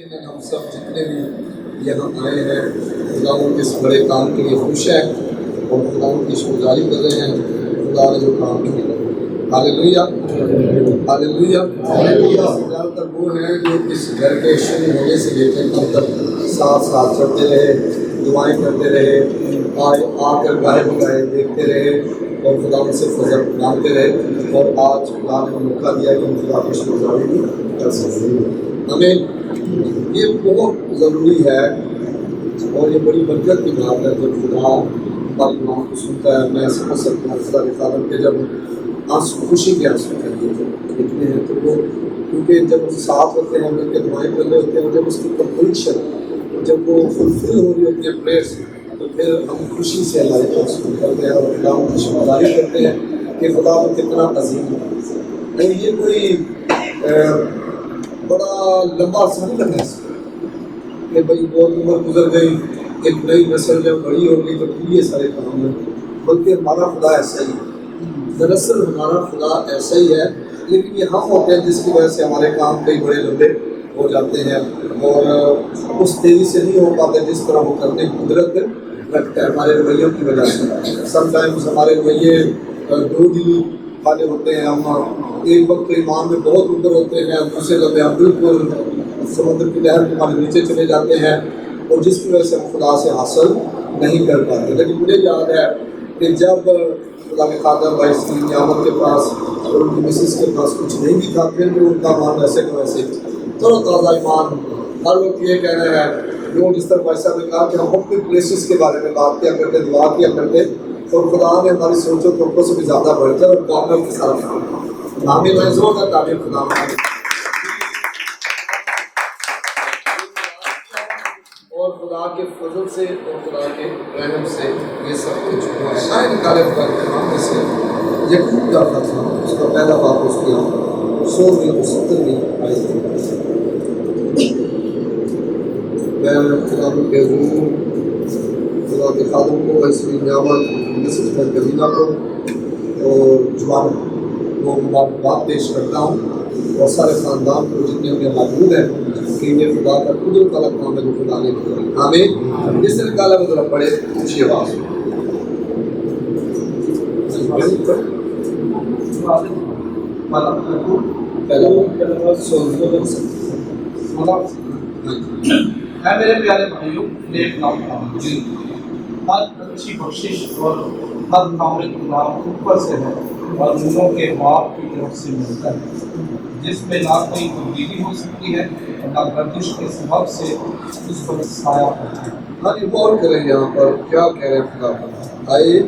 لیکن ہم سب جتنے بھی یہاں آئے ہیں خدا ان کے اس بڑے کام کے لیے خوش ہیں اور خدا ان کی شکرگزاری کر رہے ہیں خدا نے جو کام کیا۔ ہاللیلویا ہاللیلویا ہاللیلویا۔ زیادہ تر وہ ہیں جو اس گھر کے شروع ہونے سے لے کر اب تک ساتھ ساتھ چلتے رہے، دعائیں کرتے رہے، آ کر گائے بگائے دیکھتے رہے اور خدا ان سے فضل مانگتے رہے، اور آج خدا نے موقع دیا کہ ہم خدا کی شکرگزاری بھی کر سکتے ہیں۔ ہمیں یہ بہت ضروری ہے اور یہ بڑی برکت کی بات ہے جب خدا ہماری دعاؤں کو سنتا ہے۔ میں سمجھ سکتا ہوں خدا کے خادم کے جب آنسو خوشی کے آنسو چاہیے لکھنے ہیں تو وہ کیونکہ جب ساتھ ہوتے ہیں مل کے دعائیں کر رہے ہوتے ہیں، جب اس کی کمپلیشن جب وہ فلفل ہو رہی ہوتی ہے پریئرس، تو پھر ہم خوشی سے اللہ کے آنسو کرتے ہیں اور خدا کی شکرگزاری کرتے ہیں کہ خدا وہ کتنا عظیم ہے۔ نہیں یہ کوئی بڑا لمبا عرصہ نہیں لگا اس کہ بھائی بہت عمر گزر گئی، ایک نئی نسل جب بڑی ہو گئی تو پھر یہ سارے کام ہیں، بلکہ ہمارا خدا ایسا ہی ہے۔ دراصل ہمارا خدا ایسا ہی ہے، لیکن یہ ہم ہوتے ہیں جس کی وجہ سے ہمارے کام کئی بڑے لمبے ہو جاتے ہیں اور اس تیزی سے نہیں ہو پاتے جس طرح وہ کرنے کی قدرت رکھتا ہے ہمارے رویوں کی وجہ سے۔ سم ٹائمز ہمارے رویے دو دل والے ہوتے ہیں، ہم ایک وقت ایمان میں بہت اوپر ہوتے ہیں، دوسرے لمحے ہم بالکل سمندر کی لہر کے ہمارے نیچے چلے جاتے ہیں اور جس کی وجہ سے ہم خدا سے حاصل نہیں کر پاتے۔ لیکن مجھے یاد ہے کہ جب خدا کے خادم بھائی سلیم نعمت کے پاس اور ان کی مسز کے پاس کچھ نہیں بھی تھا، پھر بھی ان کا ایمان ویسے کا ویسے تھوڑا تازہ ایمان ہر وقت یہ کہنا ہے جو جس طرح بھائی صاحب نے کہا کہ ہم اپنے پلیسز کے بارے میں بات کیا کرتے، دعا کیا کرتے، اور خدا نے ہماری سوچ و توقع سے بھی زیادہ بڑھ کر اور کامل کے ساتھ آمین زور کا تعبیر خدا اور خدا کے فضل سے اور خدا کے رحم سے یہ سب کچھ ہوا۔ شاید نکالے خدا کے نام میں سے یقین کرتا تھا اس کا پہلا باب اس کی 170 آئے تھے۔ میں خدا کے حضور خدا کے خادم کو ایسی نعمت مسز کبینہ کو اور جوان کو مبارکباد پیش کرتا ہوں اور سارے خاندان کو جتنے بھی موجود ہیں کہ یہ خدا کا قدرت والا کام ہے جو خدا نے کیا۔ آمین۔ اس طرح کالا بدلا پڑے اونچی آواز اے میرے پیارے بھائیوں، نیک نام جی ہر اچھی بخشش اور ہر کامل انعام اوپر سے ہے اور نوروں کے باپ کی طرف سے ملتا ہے، جس میں نہ کوئی تبدیلی ہو سکتی ہے اور نہ گردش کے سبب سے اس پر سایہ پڑتا ہے۔ ہاں یہ غور کریں یہاں پر کیا کہہ رہے ہیں خدا۔ آئے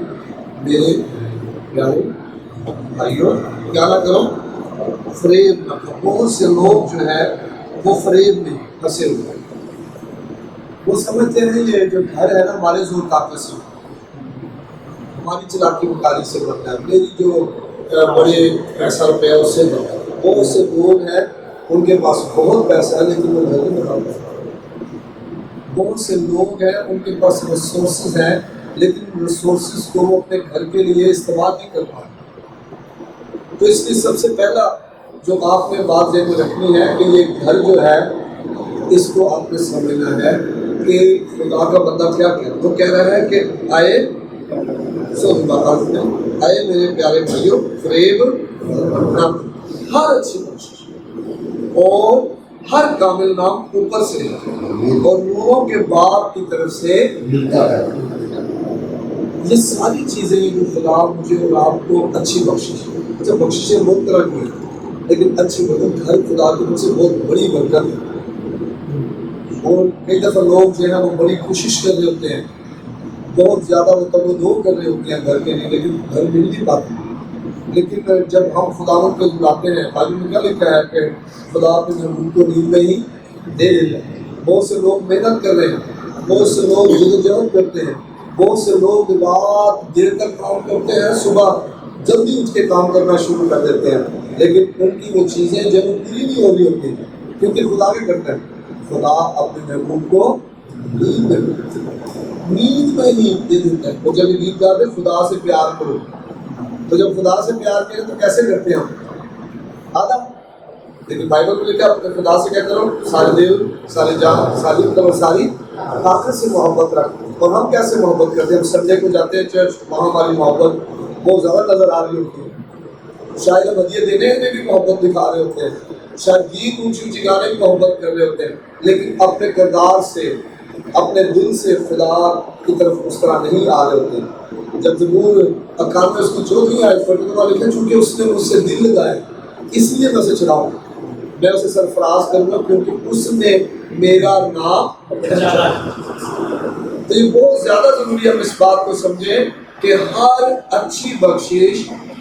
میرے پیارے بھائیوں، کیا نہ کرو، فریب نہ کرو۔ بہت سے لوگ جو ہے وہ فریب میں پھنسے ہوئے ہیں، وہ سمجھتے ہیں یہ جو گھر ہے نا ہمارے زور طاقت سے، ہماری چلاکی مکاری سے بنتا ہے، میری جو بڑے پیسہ روپے ہے اس سے بنتا ہے۔ بہت سے لوگ ہیں ان کے پاس بہت پیسہ ہے لیکن وہ گھر نہیں بنا پاتے۔ بہت سے لوگ ہیں ان کے پاس ریسورسز ہیں لیکن ریسورسز کو وہ اپنے گھر کے لیے استعمال نہیں کر پاتے۔ تو اس لیے سب سے پہلا جو آپ نے بات ذہن میں رکھنی ہے کہ یہ گھر جو ہے اس کو آپ نے سمجھنا ہے کہ خدا کا بندہ کیا کہہ رہا ہے۔ تو کہہ رہا ہے کہ آئے آئے میرے پیارے بھائیوں، فریب نہ، ہر اچھی کوشش اور ہر کامل نام اوپر سے اور نوروں کے باپ کی طرف سے ملتا ہے۔ یہ ساری چیزیں جو خدا مجھے اور آپ کو اچھی بخشش ہے، اچھا بخششیں بہت طرح کی ہیں لیکن اچھی برکت گھر خدا کی طرف سے بہت بڑی برکت ہے۔ اور کئی دفعہ لوگ جو ہے وہ بڑی کوشش کر رہے ہوتے ہیں، بہت زیادہ وہ توجہ کر رہے ہوتے ہیں گھر کے لیے لیکن گھر مل نہیں پاتے۔ لیکن جب ہم خداوند کو بلاتے ہیں، تعلیم میں کیا لکھا ہے کہ خدا اپنے محبوب کو نیند میں ہی دے دیتا ہے۔ بہت سے لوگ محنت کر رہے ہیں، بہت سے لوگ جدوجہد کرتے ہیں، بہت سے لوگ رات دیر تک کام کرتے ہیں، صبح جلدی اٹھ کے کام کرنا شروع کر دیتے ہیں لیکن ان کی وہ چیزیں جب پوری نہیں ہو رہی ہوتی کیونکہ خدا کیا کرتا ہے، خدا اپنے محبوب کو نیند میں ہی دے دیتا ہے۔ وہ جب نیند کرتے خدا سے پیار کرو، تو جب خدا سے پیار کریں تو کیسے کرتے ہیں ہم؟ آدھا لیکن بائبل میں لکھا اپنے خدا سے کیا کرو؟ سارے دل، ساری جان، ساری عقل اور ساری طاقت سے محبت رکھ۔ اور ہم کیسے محبت کرتے ہیں؟ ہم سنڈے کو جاتے ہیں چرچ، وہاں ہماری محبت بہت زیادہ نظر آ رہی ہوتی ہے، شاید ہم ہدیے دینے میں بھی محبت دکھا رہے ہوتے ہیں، شاید گیت اونچی اونچی گانے بھی محبت کر رہے ہوتے ہیں، لیکن اپنے کردار سے، اپنے دل سے خدا کی طرف اس طرح نہیں آ رہے ہوتے۔ جب زبور 91 اس کی 14 آیت پڑھنے والا لکھا، چونکہ اس نے مجھ سے دل لگائے اس لیے میں اسے چڑھاؤں، میں اسے سرفراز کروں گا کیونکہ اس نے میرا نام پہچانا ہے۔ تو یہ بہت زیادہ ضروری ہے ہم اس بات کو سمجھیں کہ ہر اچھی بخشش،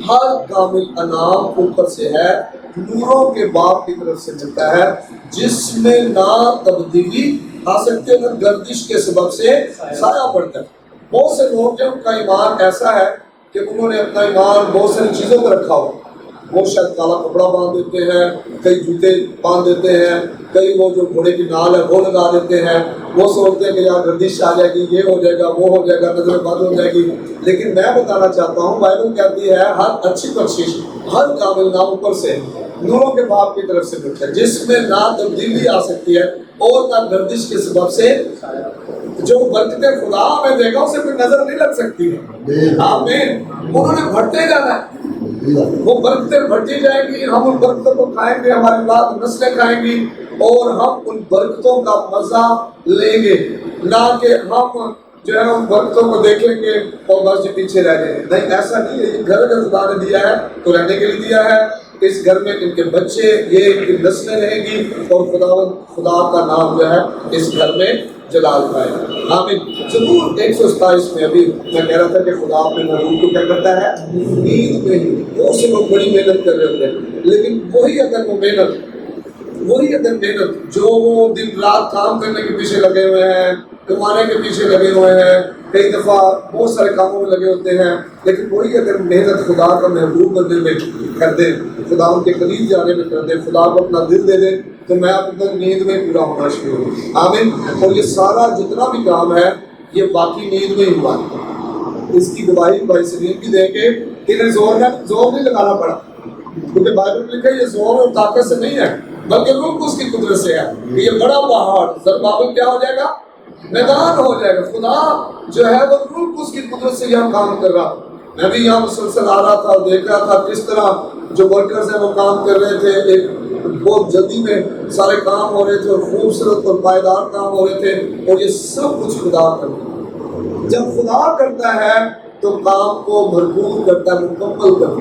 ہر کامل انعام اوپر سے ہے، نوروں کے باپ کی طرف سے ملتا ہے، جس میں نہ تبدیلی آ سکتے نہ گردش کے سبب سے سایہ پڑتا ہے۔ بہت سے لوگ جن کا ایمان ایسا ہے کہ انہوں نے اپنا ایمان بہت ساری چیزوں پہ رکھا ہو، وہ شاید کالا کپڑا باندھ دیتے ہیں، کئی جوتے باندھ دیتے ہیں، کئی وہ جو گھوڑے کی نال ہے وہ لگا دیتے ہیں، وہ سوچتے ہیں کہ یار گردش آ جائے گی، یہ ہو جائے گا، وہ ہو جائے گا، نظر بند ہو جائے گی۔ لیکن میں بتانا چاہتا ہوں بائبل کہتی ہے ہر اچھی بخشش، ہر کامل نام اوپر سے نوروں کے باپ کی طرف سے ملتا ہے، جس میں نہ تبدیلی آ سکتی ہے اور نہ گردش کے سبب سے جو برکتیں خدا ہمیں دے گا اسے کوئی نظر نہیں لگ سکتی ہے۔ آمین۔ انہوں نے بڑھتے جانا ہے، وہ برکتیں بڑھتی جائیں گی، ہم ان برکتوں کو کھائیں گے، ہماری بعد نسلیں کھائیں گی، اور ہم ان برکتوں کا مزہ لیں گے، نہ کہ ہم جو ہے ان برکتوں کو دیکھیں گے اور بس پیچھے رہ جائیں گے۔ نہیں، ایسا نہیں ہے۔ یہ گھر اگر خدا نے دیا ہے تو رہنے کے لیے دیا ہے، اس گھر میں ان کے بچے، یہ ان کی نسلیں رہیں گی، اور خدا کا نام جو ہے اس گھر میں جلال پائے گا۔ آمین۔ زبور 127 میں ابھی میں کہہ رہا تھا کہ خدا اپنے محبوب کو کیا کرتا ہے؟ نیند میں ہی۔ بہت سے لوگ بڑی محنت کر رہے ہوتے ہیں، لیکن وہی اگر محنت جو وہ دن رات کام کرنے کے پیچھے لگے ہوئے ہیں، کمانے کے پیچھے لگے ہوئے ہیں، کئی دفعہ بہت سارے کاموں میں لگے ہوتے ہیں، لیکن وہی اگر محنت خدا کا محبوب بننے میں کر دیں، خدا ان کے قریب جانے میں کر دیں، خدا کو اپنا دل دے دیں، تو میں اب تک نیند میں پورا ہونا شروع ہوں۔ آمین۔ اور یہ سارا جتنا بھی کام ہے یہ باقی نیند میں ہی ہوا ہے۔ اس کی گواہی بھائی سلیم بھی دیں گے کہ انہیں زور نہیں لگانا پڑا، کیونکہ بائبل میں لکھا ہے یہ زور اور طاقت سے نہیں ہے بلکہ روح اس کی قدرت سے ہے۔ کہ یہ بڑا پہاڑ زربابل کیا ہو جائے گا؟ میدان ہو جائے گا۔ خدا جو ہے وہ روح اس کی قدرت سے یہاں کام کر رہا۔ میں بھی یہاں مسلسل آ رہا تھا، دیکھ رہا تھا کس طرح جو ورکرز ہیں وہ کام کر رہے تھے، ایک بہت جلدی میں سارے کام ہو رہے تھے، اور خوبصورت اور پائیدار کام ہو رہے تھے، اور یہ سب کچھ خدا کرتا ہے۔ جب خدا کرتا ہے تو کام کو بھرپور کرتا ہے، مکمل کرتا ہے،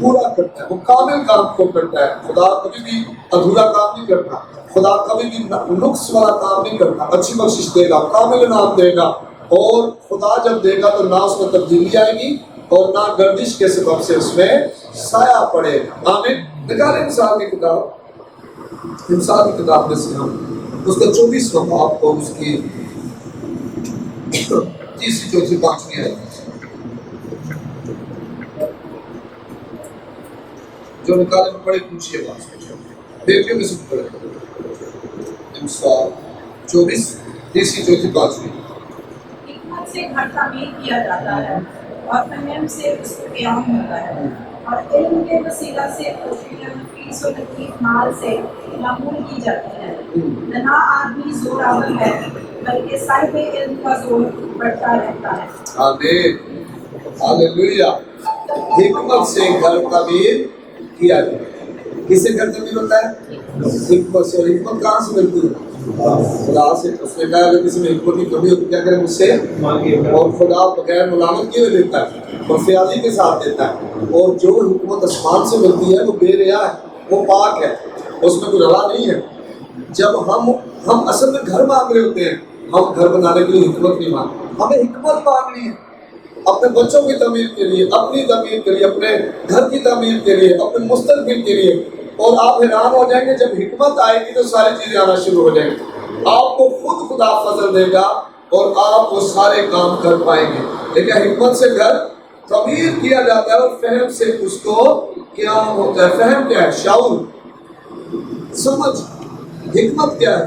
پورا کرتا ہے، وہ کامل کام کو کرتا ہے۔ خدا کبھی بھی ادھورا کام نہیں کرتا، خدا کبھی بھی نقص والا کام نہیں کرتا۔ اچھی بخشش دے گا، کامل انعام دے گا، اور خدا جب دے گا تو نہ اس میں تبدیلی آئے گی اور نہ گردش کے سبب سے اس میں سایہ پڑے گا۔ آمین۔ نکالیں انسان کی کتاب میں سے ہم اس کا 24واں باب کو، اس کی 3ری 4ری 5ویں آیت جو نکالے میں پڑے پوچھئے بات بیٹیوں میں سے پڑھے۔ انسان 24 3ری 4ری 5ویں۔ حکمت سے گھر تعمیر کیا جاتا ہے اور فہم سے اس کو قیام ہوتا ہے، اور علم کے وسیلہ سے خوشی نفیس و لطیف مال سے معمول کی جاتی ہے۔ نہ آدمی زور آور ہے بلکہ صاحب علم کا زور بڑھتا رہتا ہے۔ آمین۔ ہاللویا۔ حکمت سے گھر تعمیر کیا جاتا ہے۔ کس سے گھر تعمیر ہوتا ہے؟ حکمت سے۔ اور حکمت کہاں سے ملتی ہے؟ خدا سے۔ اس نے کہا اگر کسی میں حکمت کی کمی ہو تو کیا کرے؟ مجھ سے، اور خدا بغیر ملامت کیے ہوئے دیتا ہے اور فیاضی کے ساتھ دیتا ہے۔ اور جو حکمت آسمان سے ملتی ہے وہ بے ریا ہے، وہ پاک ہے، اس میں کوئی رلا نہیں ہے۔ جب ہم اصل میں گھر مانگ رہے ہوتے ہیں، ہم گھر بنانے کے لیے حکمت نہیں مانگتے، ہمیں حکمت مانگنی ہے اپنے بچوں کی تعمیر کے لیے، اپنی تعمیر کے لیے، اپنے گھر کی تعمیر کے لیے، اپنے مستقبل کے لیے۔ اور آپ حیران ہو جائیں گے جب حکمت آئے گی تو ساری چیزیں آنا شروع ہو جائیں گی۔ آپ کو خود خدا فضل دے گا اور آپ وہ سارے کام کر پائیں گے۔ لیکن حکمت سے گھر تعمیر کیا جاتا ہے، اور فہم سے اس کو کیا ہوتا ہے؟ فہم کیا ہے؟ شعور، سمجھ۔ حکمت کیا ہے؟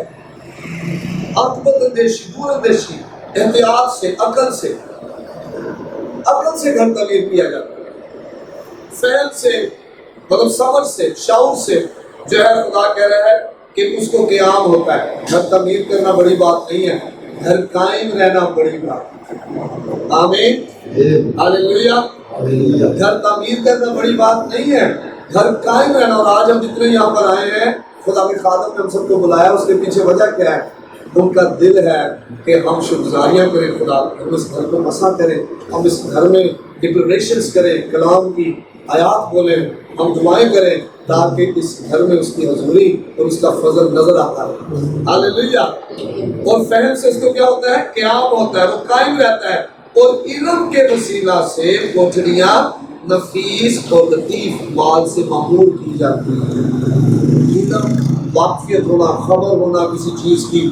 عاقبت اندیشی، دور اندیشی، احتیاط سے، عقل سے گھر تعمیر کیا جاتا ہے۔ فہم سے مطلب سمجھ سے، شعور سے، جو ہے خدا کہہ رہا ہے کہ اس کو قیام ہوتا ہے. گھر تعمیر کرنا بڑی بات نہیں ہے, گھر قائم رہنا بڑی بات ہے. آمین, ہاللیلویا. گھر تعمیر کرنا بڑی بات نہیں ہے, گھر قائم رہنا. اور آج ہم جتنے یہاں پر آئے ہیں, خدا کے خادم نے ہم سب کو بلایا, اس کے پیچھے وجہ کیا ہے؟ ان کا دل ہے کہ ہم شکرگزاریاں کریں خدا, ہم اس گھر کو مسا کریں, ہم اس گھر میں ڈکلریشنز کریں, کلام کی آیات بولیں, ہم دعائیں کریں, تاکہ اس گھر میں اس کی حضوری اور اس کا فضل نظر آتا ہے. ہاللیلویا. اور فہم سے اس کو کیا ہوتا ہے؟ قیام ہوتا ہے, وہ قائم رہتا ہے. اور علم کے وسیلہ سے کوٹھڑیاں نفیس اور لطیف مال سے معمور کی جاتی ہیں. علم, واقفیت ہونا, خبر ہونا کسی چیز کی,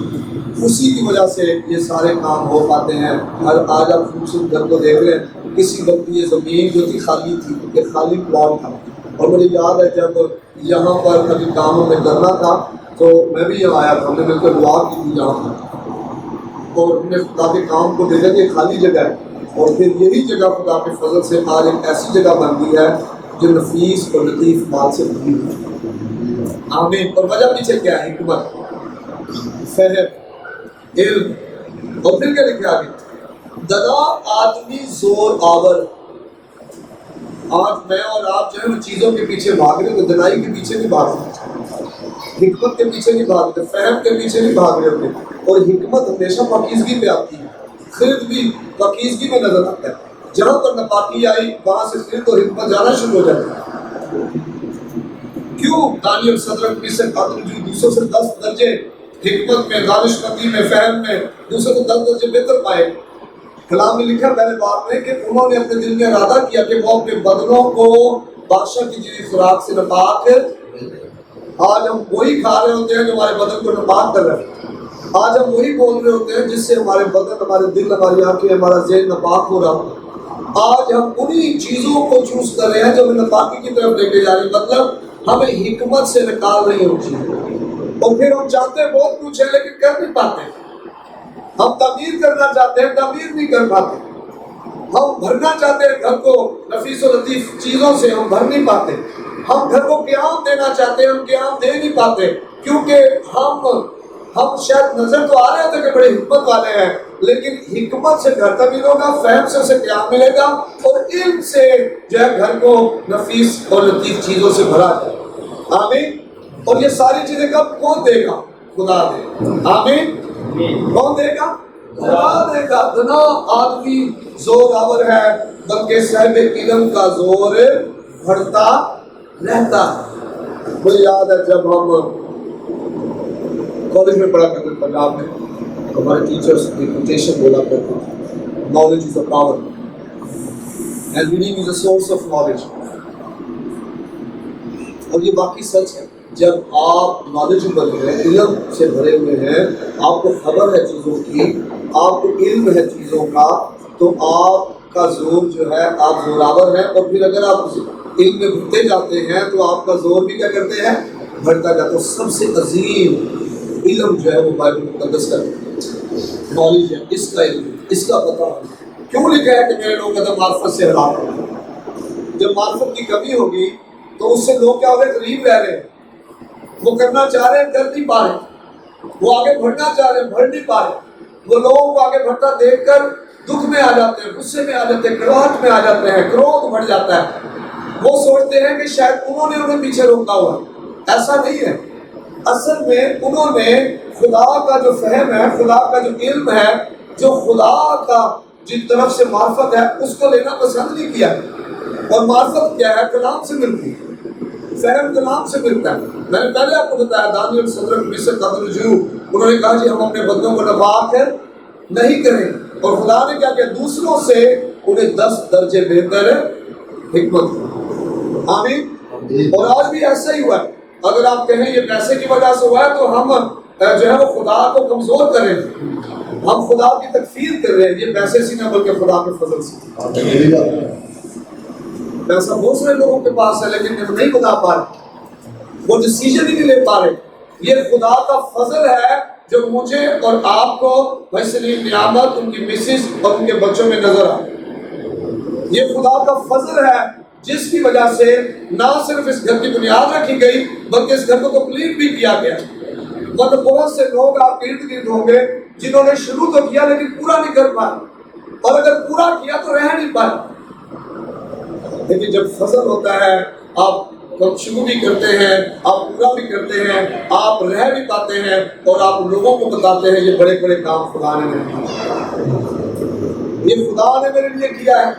اسی کی وجہ سے یہ سارے کام ہو پاتے ہیں. آج آپ خوبصورت گھر کو دیکھ لیں, کسی وقت یہ زمین جو تھی خالی تھی, یہ خالی پلاٹ تھا. اور مجھے یاد ہے جب یہاں پر کبھی کاموں میں کرنا تھا تو میں بھی یہاں آیا تھا, ہم نے مل کر دعا کی تھی یہاں پر, اور ہم نے خدا کے کام کو دیکھا کہ یہ خالی جگہ ہے. اور پھر یہی جگہ خدا کے فضل سے آج ایک ایسی جگہ بن گئی ہے جو نفیس اور لطیف مال سے بھری ہے. آمین. اور وجہ پیچھے کیا ہے؟ حکمت, فہم, علم. اور پھر کیا لکھا آگے؟ دنا آدمی زور آور. آج میں اور آپ جو ہے وہ چیزوں کے پیچھے بھاگ رہے ہیں, دنائی کے پیچھے نہیں بھاگ رہے, حکمت کے پیچھے نہیں بھاگ رہے, فہم کے پیچھے نہیں بھاگ رہے ہوتے. اور حکمت ہمیشہ پاکیزگی پہ آتی ہے, خرد بھی پاکیزگی میں نظر آتا ہے. جہاں پر ناپاکی آئی وہاں سے خرد اور حکمت جانا شروع ہو جاتی ہے. کیوں؟ دانیل صدرک میشک ابدنجو دوسروں سے 10 درجے حکمت میں, دانش مندی میں, فہم میں دوسروں سے 10 درجے بہتر پائے. کلام میں لکھا پہلے بات میں کہ انہوں نے اپنے دل میں ارادہ کیا کہ وہ اپنے بدنوں کو بادشاہ کی دی خوراک سے ناپاک. آج ہم وہی کھا رہے ہوتے ہیں جو ہمارے بدن کو ناپاک کر رہے ہیں. آج ہم وہی بول رہے ہوتے ہیں جس سے ہمارے بدن, ہمارے دل, ہماری آنکھیں, ہمارا ذہن ناپاک ہو رہا ہوتا ہے. آج ہم انہی چیزوں کو چوز کر رہے ہیں جو ہمیں ناپاکی کی طرف لے کے جا رہی ہے. مطلب ہمیں حکمت سے نکال رہی ہوں چیزیں, اور پھر ہم چاہتے ہیں بہت کچھ ہے لیکن کر نہیں پاتے. ہم تعمیر کرنا چاہتے ہیں, تعمیر نہیں کر پاتے. ہم بھرنا چاہتے ہیں گھر کو نفیس و لطیف چیزوں سے, ہم بھر نہیں پاتے. ہم گھر کو قیام دینا چاہتے ہیں, ہم قیام دے نہیں پاتے, کیونکہ ہم شاید نظر تو آ رہے ہوتے کہ بڑے حکمت والے ہیں, لیکن حکمت سے گھر تعمیر ہوگا, فہم سے اسے قیام ملے گا, اور علم سے جو ہے گھر کو نفیس اور لطیف چیزوں سے بھرا جائے. آمین. اور یہ ساری چیزیں کب کون دے گا؟ خدا دے گا. آمین. کون دے گا؟ خدا دے گا. دنا آدمی زور آور ہے بلکہ صاحب علم کا زور بڑھتا رہتا ہے. مجھے یاد ہے جب ہم کالج میں پڑھا کرتے تھے پنجاب میں, ہمارے ٹیچرز کی کوٹیشن بولا کرتے تھے, knowledge is a power and reading is a source of knowledge. اور یہ واقعی سچ ہے. جب آپ نالجبل ہیں, علم سے بھرے ہوئے ہیں, آپ کو خبر ہے چیزوں کی, آپ کو علم ہے چیزوں کا, تو آپ کا زور جو ہے, آپ زوراور ہیں. اور پھر اگر آپ علم میں بھرتے جاتے ہیں تو آپ کا زور بھی کیا کرتے ہیں؟ بڑھتا جاتا ہے. سب سے عظیم علم جو ہے وہ بائبل مقدس کا نالج ہے, اس کا علم, اس کا پتہ. کیوں لکھا ہے کہ میرے لوگ قدم معرفت سے ہلاک ہو؟ جب معرفت کی کمی ہوگی تو اس سے لوگ کیا ہو رہے ہیں؟ غریب رہ رہے ہیں. وہ کرنا چاہ رہے ہیں, کر نہیں پا رہے. وہ آگے بڑھنا چاہ رہے ہیں, بڑھ نہیں پا رہے. وہ لوگوں کو آگے بڑھتا دیکھ کر دکھ میں آ جاتے ہیں, غصے میں آ جاتے ہیں, کڑواہٹ میں آ جاتے ہیں, کروھ بڑھ جاتا ہے. وہ سوچتے ہیں کہ شاید انہوں نے انہیں پیچھے روکا ہوا. ایسا نہیں ہے. اصل میں انہوں نے خدا کا جو فہم ہے, خدا کا جو علم ہے, جو خدا کا جن طرف سے معرفت ہے, اس کو لینا پسند نہیں کیا. اور معرفت کیا ہے؟ کلام سے ملتی ہے, فہم کلام سے ملتا ہے. میں نے پہلے آپ کو بتایا دانیل صدرک میشک ابدنجو, انہوں نے کہا جی ہم اپنے بدنوں کو ناپاک نہیں کریں. اور خدا نے کیا کیا؟ دوسروں سے انہیں 10 درجے بہتر حکمت. آمین. اور آج بھی ایسا ہی ہوا ہے. اگر آپ کہیں یہ پیسے کی وجہ سے ہوا ہے تو ہم جو ہے وہ خدا کو کمزور کریں, ہم خدا کی تکفیر کر رہے ہیں. یہ پیسے سے نہ بلکہ خدا کے فضل سے. پیسہ بہت سارے لوگوں کے پاس ہے لیکن وہ نہیں بتا پا رہے, وہ ڈیسیژن ہی نہیں لے پا رہے. یہ خدا کا فضل ہے جو مجھے اور آپ کو بھائی سلیم نعمت, ان کی مسز اور ان کے بچوں میں نظر آئے. یہ خدا کا فضل ہے جس کی وجہ سے نہ صرف اس گھر کی بنیاد رکھی گئی بلکہ اس گھر کو کمپلیٹ بھی کیا گیا. مطلب بہت سے لوگ آپ کے ارد گرد ہوں گے جنہوں نے شروع تو کیا لیکن پورا نہیں کر پائے, اور اگر پورا کیا تو رہ نہیں پائے. لیکن جب فضل ہوتا ہے آپ شروع بھی کرتے ہیں, آپ پورا بھی کرتے ہیں, آپ رہ بھی پاتے ہیں, اور آپ لوگوں کو بتاتے ہیں یہ بڑے بڑے کام خدا نے میرے لیے, یہ خدا نے میرے لیے کیا ہے,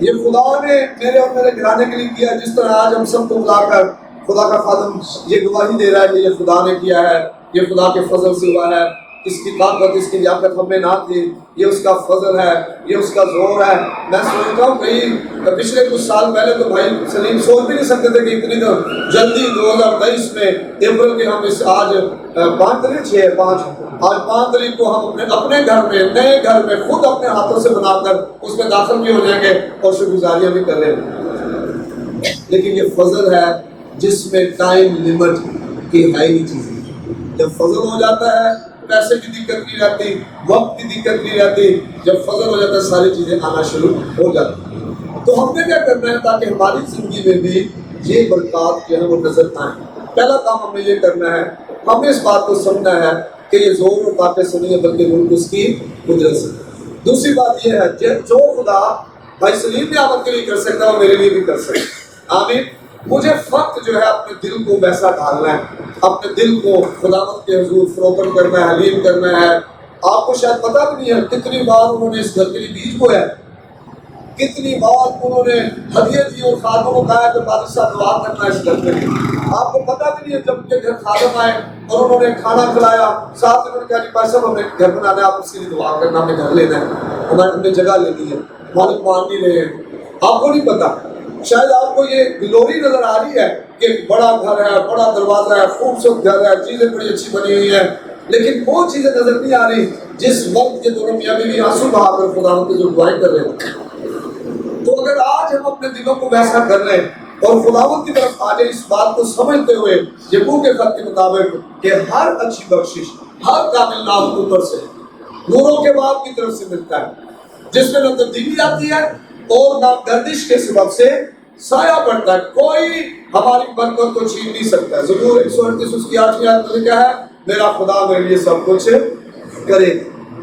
یہ خدا نے میرے اور میرے گھرانے کے لیے کیا ہے. جس طرح آج ہم سب کو بلا کر خدا کا خادم یہ گواہی دے رہا ہے کہ یہ خدا نے کیا ہے, یہ خدا کے فضل سے ہوا ہے, اس کی طاقت اس کی لیاقت ہم میں نہ تھی, یہ اس کا فضل ہے, یہ اس کا زور ہے. میں سوچتا ہوں کہیں پچھلے کچھ سال پہلے تو بھائی سلیم سوچ بھی نہیں سکتے تھے کہ اتنی جلدی 2023 میں اپریل کے ہم اس آج 5 تاریخ کو ہم اپنے گھر میں نئے گھر میں خود اپنے ہاتھوں سے بنا کر اس میں داخل بھی ہو جائیں گے اور شکر گزاریاں بھی کر رہے ہیں. لیکن یہ فضل ہے جس میں ٹائم لمٹ کی ہے ہی چیز. جب فضل ہو جاتا ہے پیسے کی دقت نہیں رہتی, وقت کی دقت نہیں رہتی. جب فضل ہو جاتا ہے ساری چیزیں آنا شروع ہو جاتی. تو ہم نے کیا کرنا ہے تاکہ ہماری زندگی میں بھی یہ برکات جو ہے وہ نظر آئیں. پہلا کام ہمیں یہ کرنا ہے, ہمیں اس بات کو سمجھنا ہے کہ یہ زور اور طاقت سے نہیں ہے بلکہ ملک اس کی قدرت سے. دوسری بات یہ ہے جو خدا بھائی سلیم نے آمد کے لیے کر سکتا ہے وہ میرے لیے بھی کر سکتا ہے. آمین. مجھے فقط جو ہے اپنے دل کو ویسا ڈالنا ہے, اپنے دل کو خداوند کے حضور فروخت کرنا ہے, حلیم کرنا ہے. آپ کو شاید پتہ بھی نہیں ہے کتنی بار انہوں نے اس گھر کے لیے بیج بویا ہے, کتنی بار انہوں نے ہدیے دی اور خادموں کو کہا کہ بادشاہ دعا کرنا ہے اس گھر کے لیے. آپ کو پتہ بھی نہیں ہے جب کے گھر خادم آئے اور انہوں نے کھانا کھلایا, ساتھ انہوں نے کہا کہ بھائی صاحب ہمیں گھر بنانا ہے, آپ اس کے لیے دعا کرنا, ہمیں گھر لینا ہے, ہمیں جگہ لینی ہے, مالک مان نہیں رہے ہیں. آپ کو نہیں پتا, شاید آپ کو یہ گلوری نظر آ رہی ہے کہ بڑا گھر ہے, بڑا دروازہ ہے, خوبصورت گھر ہے, چیزیں بڑی اچھی بنی ہوئی ہیں, لیکن وہ چیزیں نظر نہیں آ رہی جس وقت یہ دونوں میاں بیوی آنسو بہا کر خداوند کی جو دعائیں کر رہے ہیں. تو اگر آج ہم اپنے دلوں کو ویسا کر رہے ہیں اور خداوند کی طرف آ جائے اس بات کو سمجھتے ہوئے یعقوب کے خط کے مطابق کہ ہر اچھی بخشش, ہر کامل نام اوپر سے نوروں کے باپ کی طرف سے ملتا ہے, جس میں نہ تبدیلی آتی ہے اور نہ گردش کے سبب سے سایہ پڑتا ہے. کوئی ہماری برکت کو چھین نہیں سکتا ہے. زبور 138 اس کی 8ویں آیت میں کیا ہے, میرا خدا میرے لیے سب کچھ کرے.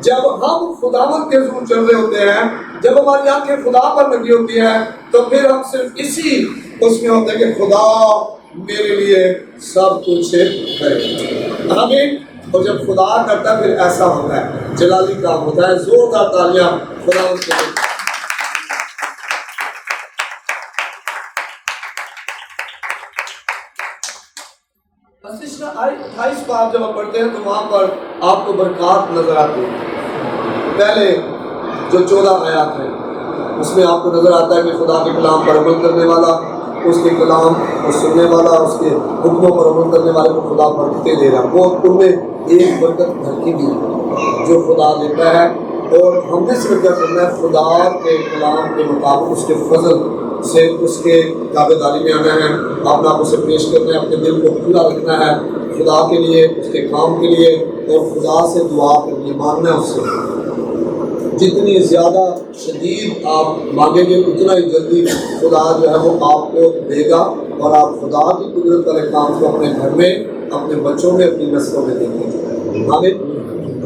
جب ہم خداوند کے حضور چل رہے ہوتے ہیں, جب ہماری آنکھیں خدا پر لگی ہوتی ہیں, تو پھر ہم صرف اسی اس میں ہوتے ہیں کہ خدا میرے لیے سب کچھ کرے. آمین. اور جب خدا کرتا ہے پھر ایسا ہوتا ہے, جلالی کام ہوتا ہے. زوردار تالیاں خداوند کے لیے. بسشہ 28 کو آپ جب آپ پڑھتے ہیں تو وہاں پر آپ کو برکات نظر آتی ہے. پہلے جو 14 آیات ہیں اس میں آپ کو نظر آتا ہے کہ خدا کے کلام پر عمل کرنے والا, اس کے کلام کو سننے والا, اس کے حکموں پر عمل کرنے والے کو خدا برکتیں دے رہا ہے. وہ ان میں ایک برکت گھر کی بھی ہے جو خدا دیتا ہے, اور ہم نے صرف کیا کرنا ہے خدا کے کلام کے مطابق اس کے فضل سے اس کے تابع داری میں آنا ہے, اپنا آپ اسے پیش کرنا ہے, اپنے دل کو کھلا رکھنا ہے خدا کے لیے, اس کے کام کے لیے, اور خدا سے دعا کرنی, مانگنا ہے اس سے. جتنی زیادہ شدید آپ مانگیں گے اتنا ہی جلدی خدا جو ہے وہ آپ کو دے گا, اور آپ خدا کی قدرت والے کام کو اپنے گھر میں, اپنے بچوں میں, اپنی نسلوں میں دیں گے. آمین.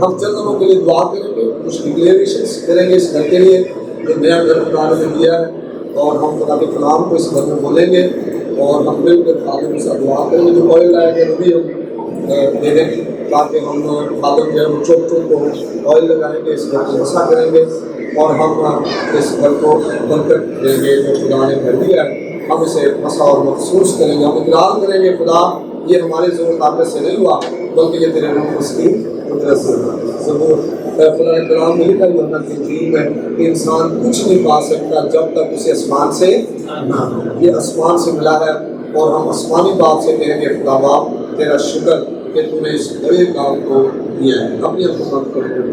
ہم چند دنوں کے لیے دعا کریں گے, کچھ ڈکلیریشنس کریں گے اس گھر کے لیے جو نیا گھر خدا نے دیا ہے, اور ہم خدا کے کلام کو اس گھر میں بولیں گے, اور ہم مل کر خادم کے ساتھ دعا کریں گے. جو آئل لائے گے وہ بھی ہم دے دیں گے تاکہ ہم خادم جو ہے وہ چوک چوک کو آئل لگائیں گے, اس گھر کو مسا کریں گے, اور ہم اس گھر کو برکت دیں گے جو خدا نے گھر دیا ہے. ہم اسے مسا اور مخصوص کریں گے, ہم اقرار کریں گے خدا یہ ہمارے زور طاقت سے نہیں ہوا بلکہ یہ تیرے روح اس کی قدرت سے ہوا. زبور خدا نے کلام میں لکھا ہے کی انجیل میں کہ انسان کچھ نہیں پا سکتا جب تک اسے آسمان سے نہ, یہ آسمان سے ملا ہے, اور ہم آسمانی باپ سے کہیں گے خدا باپ تیرا شکر کہ تو نے اس بڑے کام کو دیا ہے. اپنی اپنے کام کریں گے,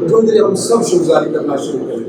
تھوڑی دیر ہم سب شکرگزاری کرنا شروع کریں.